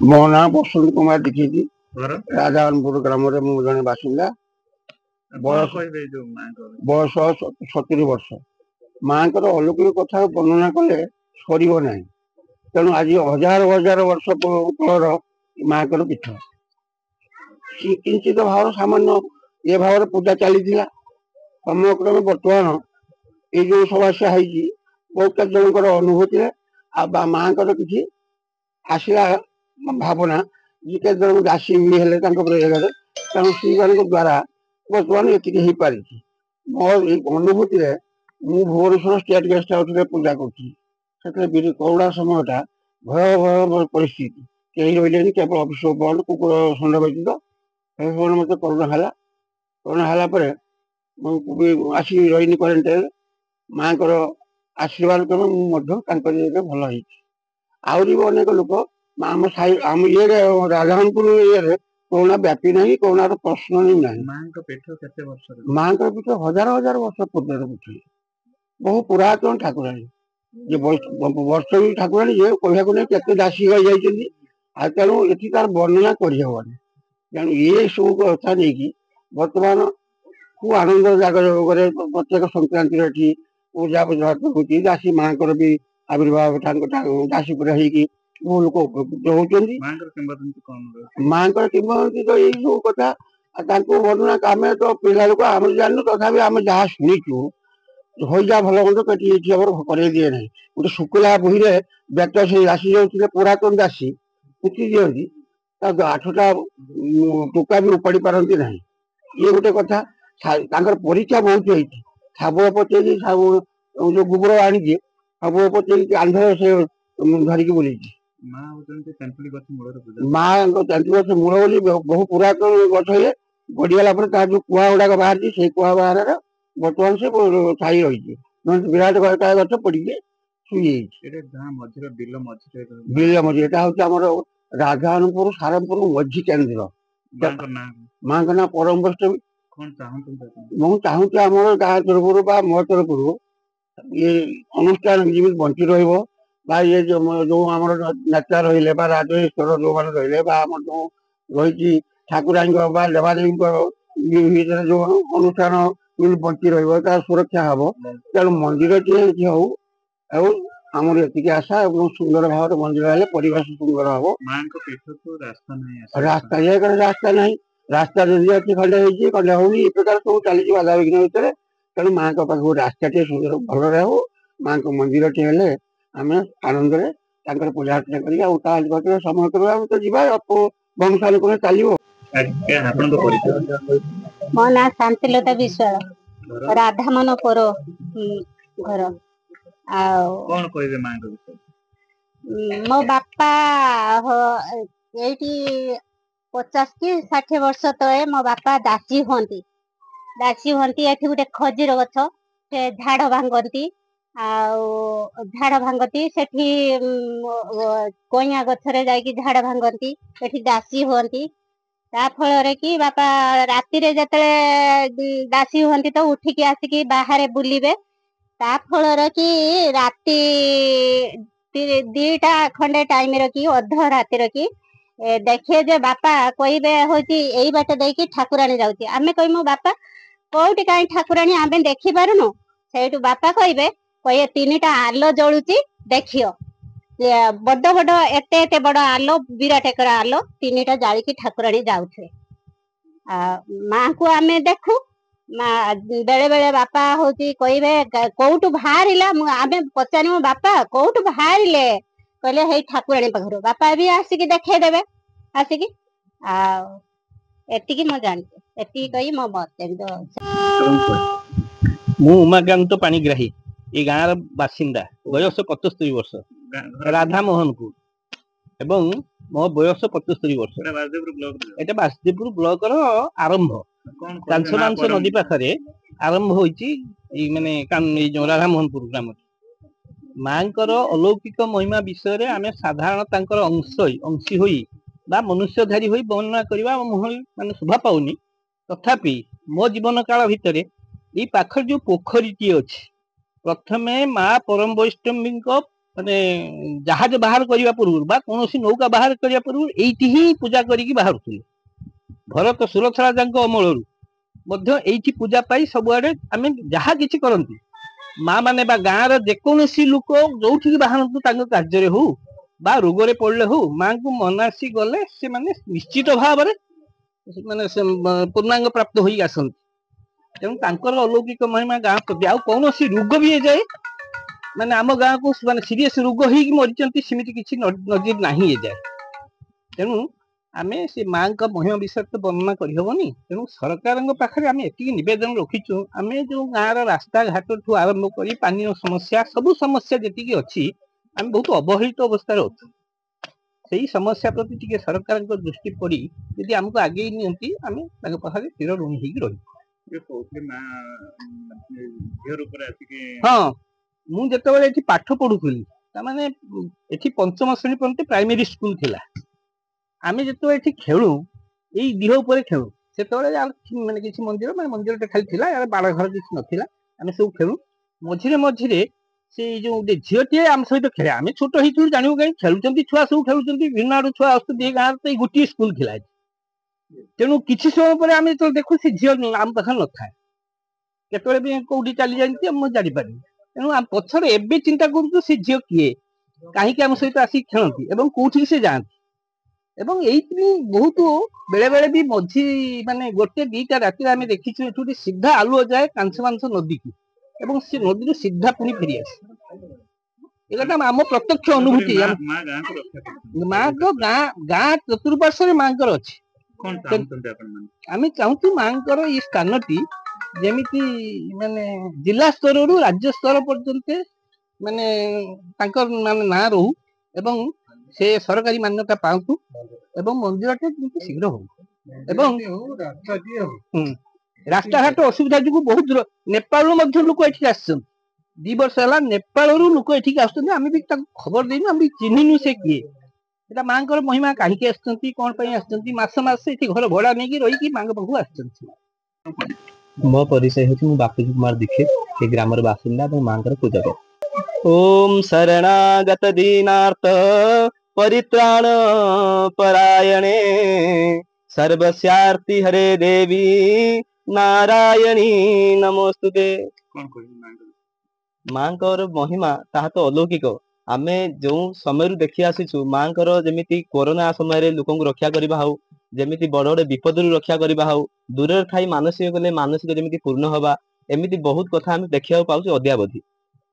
मो ना बसंत कुमार दीक्षित राजानपुर ग्राम जन बासिंदा बयस 70 वर्ष माँ अलौकिक कथा वर्णना कले सरना तेणु आज हजार हजार वर्ष तलर माँ पीठ किंचित भाव सामान्य ये भाव पूजा चली समय क्रमे बर्तमान ये जो समस्या है बहुत केत जन अनुभूति माँ कि आसला भावना जे जन दासी हेले तेणु श्री द्वारा बर्तमान ये पारी मोर अनुभूति मु भुवनेश्वर स्टेट गेस्ट हाउस पूजा कर करोना समयटा भय भय परिस्थिति कहीं रही केवल अफिस बंद कुकुर षंड व्यतीत मत करोना है आसिक रही क्वारंटाइन माँ को आशीर्वाद क्रमे भल आहरी भी अनेक लोक आम आम ये राजहनपुर ये कोरोना व्यापी ना कोरोना प्रश्न ही ना माँ पीठ हजार हजार वर्ष पूर्व पीठ बहु पुरातन ठाकुराणी ये वर्ष भी ठाकुराणी ये कहू नहीं केते दासी रही तेणु ये तार वर्णना करहबनी तेणु ये सब कथा नहीं बर्तमान खूब आनंद जगह प्रत्येक संक्रांति पूजा पूजा होती दासी माँ भी आविर्भाव दासी पूरा बहु लोग उपकृत होती माँ किंवदंती तो यही सब कथा वर्णना आम तो पिला लोक आम जानू तथा आम जहाँ शुणीचु हो जा भल मंद कटी करे दिए ना गोटे शुक्ला बही व्यक्त से दासी जो पुरातन दासी पुति दिखती 8टा टोका भी उपाड़ी पारती ना ये गोटे कथा परीक्षा बहुत होती साबुआ पचे जो गोबर आनी साबुआ पचे आंध्र से धरिकी बुले माँ गछ मूल बोली बहु पुरातन गछ ये गड़ीगला जो कुआ गुड़ाक बाहर से कुआ बाहर बर्तमान से छाई रही विराट गछ पड़ी शुई बिल मझी यहाँ हूँ राजहनपुर सारंगपुर मझी केन्द्र माँ का ना परम वैष्णवी मु चाहूँ आम गाँ तरफ मो तरफ ये अनुष्ठान जमी बंची ये जो नेता रही राजेश्वर जो मैंने रही जो रही ठाकुराणी देवादेवी जो अनुष्ठान बंची रुरक्षा हम तेणु मंदिर टी हो आमर ये आशा सुंदर भाव मंदिर हेल्ले परिवेश सुंदर हम रास्ता रास्ता ना रास्ता जदि अच्छी खंडे खंडे होनी प्रकार सब चली बाधा विघ्न भितर तेणु माँ पाख रास्ता टे सुंदर भल हो माँ को मंदिर टी हेल्ले आम आनंद पूजा अर्चना कर समय क्रम तो जी वंशानुक्रम चलो मो ना शांतिलता विश्वाल राधामन पर घर कौन कहबे मां को विषय मो बापा ये 50 कि 60 वर्ष तले मो बापा दासी हंती एठी गोटे खजीर गछ से झाड़ भांगती झाड़ भांगती सेठी कइया गछरे जाई झाड़ भांगती सेठी दासी हुंती ता फल कि बापा राति रे जतले दासी हुंती तो उठिकी आसिकी बाहर बुलिबे ता फल कि राति 2टा खंडे टाइम रखी अध राति रखी देखिए जे बापा कहबे होची एई बाटे देकी ठाकुराणी जाउची आमे कहमु बापा कोउटी काई ठाकुराणी आमे देखि पारुनु सेठु बापा कहबे 3टा आलो जळुची देखियो बड़ बड़ एते बड़ आलो विराट एकर आलो 3टा जाली की ठाकुराणी जाउथे मां को आमे देखु बेले बेले बापा होची कहबे कोउटु बाहरिला आमे पचारिमु बापा कोउटु बाहरिले कहले हे ठाकुराणी पाखरो बापा भी आसिकी देखे देबे आसिकी एतिकी म जानते एतिकी कही म बते मु उमाकांत पाणिग्राही ये गाँव बासिंदा बयस 75 वर्ष राधा मोहनपुर एवं मो बयस 75 वर्ष एटा बासदेवपुर ब्लॉक रो आरंभ कांसमांस नदी पाखरे आरंभ होईची माने जो राधा मोहनपुर ग्राम माँ अलौकिक महिमा विषय आम साधारण अंशी होई बा मनुष्यधारी होई वर्णना करवा माने शोभा पाउनी तथापि मो जीवन काल भितर ये पाखर जो पोखरी टी अच्छी प्रथमे माँ परम वैष्णवी ମାନେ ଜାହାଜ ବାହାର କରିବା ପୂର୍ବରୁ ବା କୌଣସି ନୌକା ବାହାର କରିବା ପୂର୍ବରୁ ଏଇଠି ହିଁ ପୂଜା କରିକି ବାହାରୁଥିଲେ। ଭରତ ସୁରଥ ରାଜାଙ୍କ ଅମଳରୁ ମଧ୍ୟ ଏଇଠି ପୂଜା ପାଇ ସବୁଆଡେ ଆମେ ଯାହା କିଛି କରନ୍ତି ମା ମାନେ ବା ଗାଁର ଯେକୌଣସି ଲୋକ ଯୋଉଠିକି ବାହାରନ୍ତୁ ତାଙ୍କ କାର୍ଯ୍ୟରେ ହଉ ବା ରୋଗରେ ପଡିଲେ ହଉ ମାଙ୍କୁ ମନାସି ଗଲେ ସେମାନେ ନିଶ୍ଚିତ ଭାବରେ ମାନେ ପୂର୍ଣ୍ଣାଙ୍ଗ ପ୍ରାପ୍ତ ହୋଇ ଆସନ୍ତି। ତେଣୁ ତାଙ୍କର ଅଲୌକିକ ମହିମା ଗାଁ ପ୍ରତି ଆଉ କୌଣସି ରୋଗ ବି ହେଇଯାଏ ମାନେ ଆମ ଗାଁକୁ ମାନେ ସିରିୟସ ରୋଗ ହେଇକି ମରିଛନ୍ତି ସେମିତି କିଛି ନଜିର ନାହିଁ ଏଯାଏ। ତେଣୁ ଆମେ ସେ ମାଙ୍କ ମହିମା ବିଷୟରେ ତ ବର୍ଣ୍ଣନା କରିହବନି। ତେଣୁ ସରକାରଙ୍କ ପାଖରେ ଆମେ ଏତିକି ନିବେଦନ ରଖିଛୁ ଆମେ ଯୋଉ ଗାଁର ରାସ୍ତାଘାଟଠୁ ଆରମ୍ଭ କରି ପାନୀୟ ସମସ୍ୟା ସବୁ ସମସ୍ୟା ଯେତିକି ଅଛି ଆମେ ବହୁତ ଅବହେଳିତ ଅବସ୍ଥାରେ ଅଛୁ। ସେଇ ସମସ୍ୟା ପ୍ରତି ଟିକେ ସରକାରଙ୍କ ଦୃଷ୍ଟି ପଡି ଯଦି ଆମକୁ ଆଗେଇ ନିଅନ୍ତି ଆମେ ତାଙ୍କ ପାଖରେ ଚିର ଋଣୀ ହେଇକି ରହିବୁ। ହଁ ମୁଁ ଯେତେବେଳେ ଏଠି ପାଠ ପଢୁଥିଲି ତାମାନେ ଏଠି ପଞ୍ଚମ ଶ୍ରେଣୀ ପର୍ଯ୍ୟନ୍ତ ପ୍ରାଇମେରୀ ସ୍କୁଲ ଥିଲା। ଆମେ ଯେତେବେଳେ ଏଠି ଖେଳୁ ଏଇ ଦିହ ଉପରେ ଖେଳୁ ସେତେବେଳେ ମାନେ କିଛି ମନ୍ଦିରଟେ ଖାଲି ଥିଲା ବାଡ଼ଘର କିଛି ନଥିଲା। ଆମେ ସବୁ ଖେଳୁ ମଝିରେ ମଝିରେ ସେଇ ଯୋଉ ଗୋଟେ ଝିଅଟିଏ ଆମ ସହିତ ଖେଳେ ଆମେ ଛୋଟ ହେଇଥିଲୁ ଜାଣିବୁ କାହିଁ ଖେଳୁଛନ୍ତି ଛୁଆ ସବୁ ଖେଳୁଛନ୍ତି ଭିନ୍ନ ଆଡୁ ଛୁଆ ଆସୁଛନ୍ତି ଏ ଗାଁରେ ତ ଏଇ ଗୋଟିଏ ସ୍କୁଲ ଥିଲା। ତେଣୁ କିଛି ସମୟ ପରେ ଆମେ ଯେତେବେଳେ ଦେଖୁ ସେ ଝିଅ ଆମ ପାଖରେ ନଥାଏ କେତେବେଳେ ବି କୋଉଠି ଚାଲି ଯାଆନ୍ତି ମୁଁ ଜାଣିପାରିନି। ତେଣୁ ପଛରେ ଏବେ ଚିନ୍ତା କରୁଛୁ ସେ ଝିଅ କିଏ କାହିଁକି ଆମ ସହିତ ଆସିକି ଖେଳନ୍ତି ଏବଂ କୋଉଠିକି ସେ ଯାଆନ୍ତି। ଏବଂ ଏଇଠି ବହୁତ ବେଳେ ବେଳେ ବି ମଝି ମାନେ 1-2ଟା ରାତିରେ ଆମେ ଦେଖିଛୁ ଏଠୁ ଗୋଟେ ସିଧା ଆଲୁଅ ଯାଏ କାଂସ ନଦୀକୁ ଏବଂ ସେ ନଦୀରୁ ସିଧା ପୁଣି ଫେରିଆସେ। ଏଇଟା ଆମ ପ୍ରତ୍ୟକ୍ଷ ଅନୁଭୂତି। ମାଙ୍କ ଗାଁ ଚତୁଃପାର୍ଶ୍ୱରେ ମାଙ୍କର ଅଛି। ଆମେ ଚାହୁଁଛୁ ମାଙ୍କର ଏଇ ସ୍ଥାନଟି ଯେମିତି ମାନେ ଜିଲ୍ଲା ସ୍ତରରୁ ରାଜ୍ୟ ସ୍ତର ପର୍ଯ୍ୟନ୍ତ ମାନେ ତାଙ୍କର ମାନେ ନାଁ ରହୁ ଏବଂ ସେ ସରକାରୀ ମାନ୍ୟତା ପାଆନ୍ତୁ ଏବଂ ମନ୍ଦିରଟେ ଯେମିତି ଶୀଘ୍ର ହଉ ଏବଂ ରାସ୍ତାଘାଟ ଅସୁବିଧା ଯୋଗୁଁ ବହୁତ ଦୂର ନେପାଳରୁ ମଧ୍ୟ ଲୋକ ଏଠିକି ଆସିଛନ୍ତି। 2 ବର୍ଷ ହେଲା ନେପାଳରୁ ଲୋକ ଏଠିକି ଆସୁଛନ୍ତି। ଆମେ ବି ତାଙ୍କୁ ଖବର ଦେଇନୁ ଆମେ ବି ଚିହ୍ନିନୁ ସେ କିଏ ସେଟା ମାଙ୍କର ମହିମା କାହିଁକି ଆସିଛନ୍ତି କଣ ପାଇଁ ଆସିଛନ୍ତି ମାସ ଏଠି ଘର ଭଡା ନେଇକି ରହିକି ମାଙ୍କ ପାଖକୁ ଆସିଛନ୍ତି। ମୋ ପରିଚୟ ହେଉଛି ମୁଁ ବାପୁଜୀ କୁମାର ଦୀକ୍ଷିତ ଏ ଗ୍ରାମର ବାସିନ୍ଦା ଏବଂ ମାଙ୍କର ପୂଜକ। ଓମ୍ ଶରଣାଗତ ଦୀନାର୍ଥ ପରିତ୍ରାଣ ପରାୟଣେ ସର୍ବସ୍ୟାର୍ଥି ହରେ ଦେବୀ ନାରାୟଣୀ ନମୋସ୍ତୁତେ। ମାଙ୍କର ମହିମା ତାହା ତ ଅଲୌକିକ। ଆମେ ଯୋଉ ସମୟରୁ ଦେଖି ଆସିଛୁ ମାଙ୍କର ଯେମିତି କରୋନା ସମୟରେ ଲୋକଙ୍କୁ ରକ୍ଷା କରିବା ହଉ ଯେମିତି ବଡ ବଡ ବିପଦରୁ ରକ୍ଷା କରିବା ହଉ ଦୂରରେ ଥାଇ ମାନସିକ କଲେ ମାନସିକ ଯେମିତି ପୂର୍ଣ୍ଣ ହବା ଏମିତି ବହୁତ କଥା ଆମେ ଦେଖିବାକୁ ପାଉଛୁ ଅଦ୍ୟାବଧି।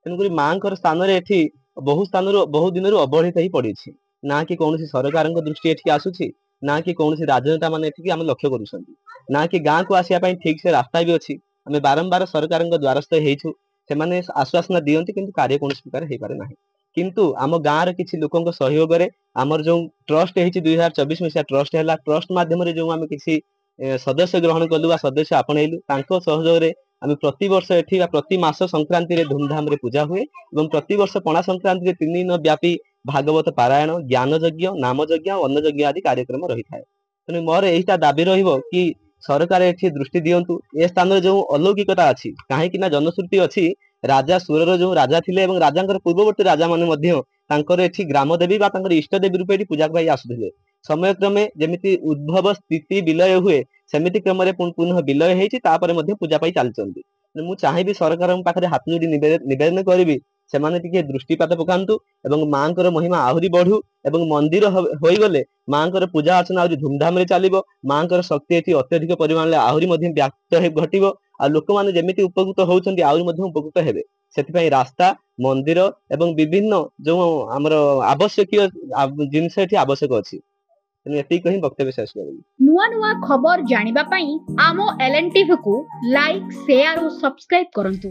ତେଣୁକରି ମାଙ୍କର ସ୍ଥାନରେ ଏଠି ବହୁ ସ୍ଥାନରୁ ବହୁ ଦିନରୁ ଅବହେଳିତ ହେଇ ପଡିଛି। ନା କି କୌଣସି ସରକାରଙ୍କ ଦୃଷ୍ଟି ଏଠିକି ଆସୁଛି ନା କି କୌଣସି ରାଜନେତା ମାନେ ଏଠିକି ଆମେ ଲକ୍ଷ୍ୟ କରୁଛନ୍ତି ନା କି ଗାଁକୁ ଆସିବା ପାଇଁ ଠିକ ସେ ରାସ୍ତା ବି ଅଛି। ଆମେ ବାରମ୍ବାର ସରକାରଙ୍କ ଦ୍ୱାରସ୍ଥ ହେଇଛୁ ସେମାନେ ଆଶ୍ୱାସନା ଦିଅନ୍ତି କିନ୍ତୁ କାର୍ଯ୍ୟ କୌଣସି ପ୍ରକାର ହେଇପାରେ ନାହିଁ। କିନ୍ତୁ ଆମ ଗାଁର କିଛି ଲୋକଙ୍କ ସହଯୋଗରେ ଆମର ଯୋଉ ଟ୍ରଷ୍ଟ ହେଇଛି 2024 ମସିହା ଟ୍ରଷ୍ଟ ହେଲା ଟ୍ରଷ୍ଟ ମାଧ୍ୟମରେ ଯୋଉ ଆମେ କିଛି ସଦସ୍ୟ ଗ୍ରହଣ କଲୁ ବା ସଦସ୍ୟ ଆପଣେଇଲୁ ତାଙ୍କ ସହଯୋଗରେ ଆମେ ପ୍ରତିବର୍ଷ ଏଠି ବା ପ୍ରତି ମାସ ସଂକ୍ରାନ୍ତିରେ ଧୁମଧାମରେ ପୂଜା ହୁଏ ଏବଂ ପ୍ରତିବର୍ଷ ପଣା ସଂକ୍ରାନ୍ତିରେ 3 ଦିନ ବ୍ୟାପୀ ଭାଗବତ ପାରାୟଣ ଜ୍ଞାନ ଯଜ୍ଞ ନାମ ଯଜ୍ଞ ଓ ଅନ୍ନ ଯଜ୍ଞ ଆଦି କାର୍ଯ୍ୟକ୍ରମ ରହିଥାଏ। ତେଣୁ ମୋର ଏଇଟା ଦାବି ରହିବ କି ସରକାର ଏଠି ଦୃଷ୍ଟି ଦିଅନ୍ତୁ ଏ ସ୍ଥାନରେ ଯୋଉ ଅଲୌକିକତା ଅଛି କାହିଁକି ନା ଜନଶ୍ରୁତି ଅଛି ରାଜା ସୁରର ଯୋଉ ରାଜା ଥିଲେ ଏବଂ ରାଜାଙ୍କର ପୂର୍ବବର୍ତ୍ତୀ ରାଜା ମାନେ ମଧ୍ୟ ତାଙ୍କର ଏଠି ଗ୍ରାମ ଦେବୀ ବା ତାଙ୍କର ଇଷ୍ଟ ଦେବୀ ରୂପେ ଏଠି ପୂଜା ପାଇ ଆସୁଥିଲେ। ସମୟ କ୍ରମେ ଯେମିତି ଉଦ୍ଭବ ସ୍ଥିତି ବିଲୟ ହୁଏ ସେମିତି କ୍ରମରେ ପୁନଃ ବିଲୟ ହେଇଛି ତାପରେ ମଧ୍ୟ ପୂଜା ପାଇ ଚାଲିଛନ୍ତି। ମୁଁ ଚାହିଁବି ସରକାରଙ୍କ ପାଖରେ ହାତ ଯୋଡି ନିବେଦନ କରିବି ସେମାନେ ଟିକେ ଦୃଷ୍ଟିପାତ ପକାନ୍ତୁ ଏବଂ ମାଙ୍କର ମହିମା ଆହୁରି ବଢୁ ଏବଂ ମନ୍ଦିର ହୋଇଗଲେ ମାଙ୍କର ପୂଜା ଅର୍ଚ୍ଚନା ଆହୁରି ଧୁମଧାମରେ ଚାଲିବ। ମାଙ୍କର ଶକ୍ତି ଏଠି ଅତ୍ୟଧିକ ପରିମାଣରେ ଆହୁରି ମଧ୍ୟ ବ୍ୟାପ୍ତ ଘଟିବ ଆଉ ଲୋକମାନେ ଯେମିତି ଉପକୃତ ହଉଛନ୍ତି ଆହୁରି ମଧ୍ୟ ଉପକୃତ ହେବେ। ସେଥିପାଇଁ ରାସ୍ତା ମନ୍ଦିର ଏବଂ ବିଭିନ୍ନ ଯୋଉ ଆମର ଆବଶ୍ୟକୀୟ ଜିନିଷ ଏଠି ଆବଶ୍ୟକ ଅଛି। ଏତିକି କହି ବକ୍ତବ୍ୟ ଶେଷ କରିବି। ନୂଆ ନୂଆ ଖବର ଜାଣିବା ପାଇଁ ଆମ LNTV କୁ ଲାଇକ୍, ସେୟାର ଓ ସବସ୍କ୍ରାଇବ କରନ୍ତୁ।